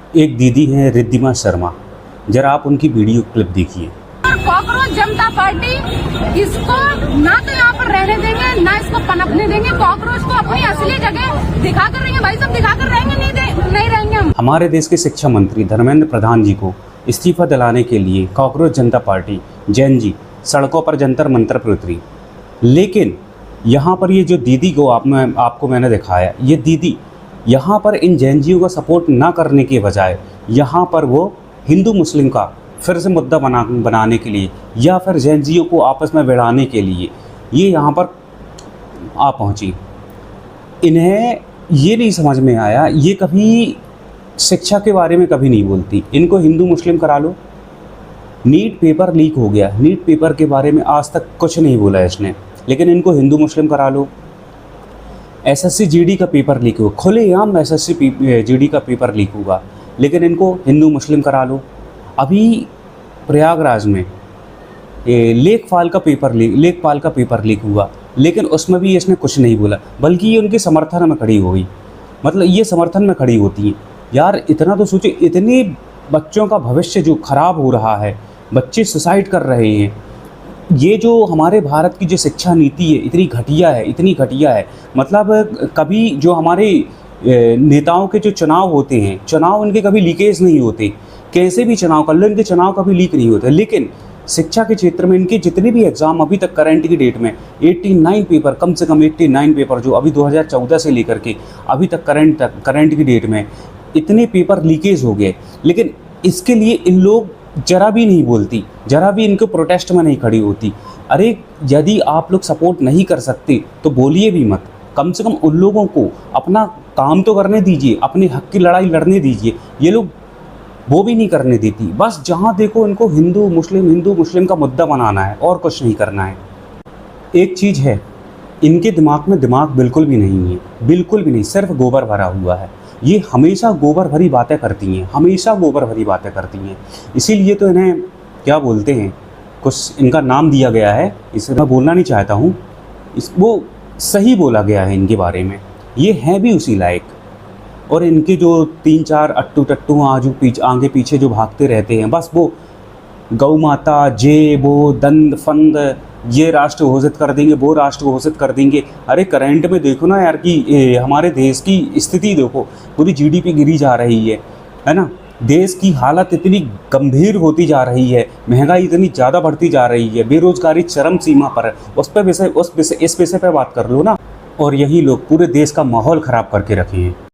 एक दीदी हैं रिद्धिमा शर्मा, जरा आप उनकी वीडियो क्लिप देखिए। कांग्रेस जनता पार्टी इसको ना तो यहाँ पर रहने देंगे ना इसको पनपने देंगे। कांग्रेस को अपनी असली जगह दिखा कर रहेंगे भाई, सब दिखा कर रहेंगे, नहीं रहेंगे हम। हमारे देश के शिक्षा मंत्री धर्मेंद्र प्रधान जी को इस्तीफा दिलाने के लिए कांग्रेस जनता पार्टी जैन जी सड़कों पर जंतर मंतर पर उतरी, लेकिन यहाँ पर ये जो दीदी को आपको मैंने दिखाया, ये दीदी यहाँ पर इन जैन जियों का सपोर्ट ना करने के बजाय यहाँ पर वो हिंदू मुस्लिम का फिर से मुद्दा बनाने के लिए या फिर जैन जियों को आपस में भिड़ाने के लिए ये यहाँ पर आ पहुँची। इन्हें ये नहीं समझ में आया, ये कभी शिक्षा के बारे में कभी नहीं बोलती। इनको हिंदू मुस्लिम करा लो। नीट पेपर लीक हो गया, नीट पेपर के बारे में आज तक कुछ नहीं बोला इसने, लेकिन इनको हिंदू मुस्लिम करा लो। एसएससी जीडी का पेपर लीक हुआ, खुलेआम एसएससी जीडी का पेपर लीक हुआ, लेकिन इनको हिंदू मुस्लिम करा लो। अभी प्रयागराज में लेखपाल का पेपर लीक हुआ, लेकिन उसमें भी इसने कुछ नहीं बोला, बल्कि ये उनके समर्थन में खड़ी हो गई। मतलब ये समर्थन में खड़ी होती हैं। यार इतना तो सोचो, इतने बच्चों का भविष्य जो खराब हो रहा है, बच्चे सुसाइड कर रहे हैं। ये जो हमारे भारत की जो शिक्षा नीति है इतनी घटिया है। मतलब कभी जो हमारे नेताओं के जो चुनाव होते हैं, चुनाव इनके कभी लीकेज नहीं होते, कैसे भी चुनाव कर लो, इनके चुनाव कभी लीक नहीं होते। लेकिन शिक्षा के क्षेत्र में इनके जितने भी एग्ज़ाम अभी तक करंट की डेट में 89 पेपर, कम से कम 89 पेपर जो अभी 2014 से लेकर के अभी तक करंट की डेट में इतने पेपर लीकेज हो गए। लेकिन इसके लिए इन लोग जरा भी नहीं बोलती, जरा भी इनको प्रोटेस्ट में नहीं खड़ी होती। अरे यदि आप लोग सपोर्ट नहीं कर सकते तो बोलिए भी मत, कम से कम उन लोगों को अपना काम तो करने दीजिए, अपने हक की लड़ाई लड़ने दीजिए। ये लोग वो भी नहीं करने देती, बस जहाँ देखो इनको हिंदू मुस्लिम का मुद्दा बनाना है और कुछ नहीं करना है। एक चीज़ है, इनके दिमाग में दिमाग बिल्कुल भी नहीं है, बिल्कुल भी नहीं, सिर्फ गोबर भरा हुआ है। ये हमेशा गोबर भरी बातें करती हैं, इसीलिए तो इन्हें क्या बोलते हैं, कुछ इनका नाम दिया गया है, इसे मैं बोलना नहीं चाहता हूँ, वो सही बोला गया है इनके बारे में, ये हैं भी उसी लायक। और इनके जो 3-4 अट्टू टट्टू आगे पीछे जो भागते रहते हैं, बस वो गौ माता, वो दंड फंद, ये राष्ट्र घोषित कर देंगे, वो राष्ट्र घोषित कर देंगे। अरे करंट में देखो ना यार कि हमारे देश की स्थिति देखो, पूरी जीडीपी गिरी जा रही है ना। देश की हालत इतनी गंभीर होती जा रही है, महंगाई इतनी ज़्यादा बढ़ती जा रही है, बेरोजगारी चरम सीमा पर है। इस विषय पर बात कर लो ना। और यही लोग पूरे देश का माहौल ख़राब करके रखे हैं।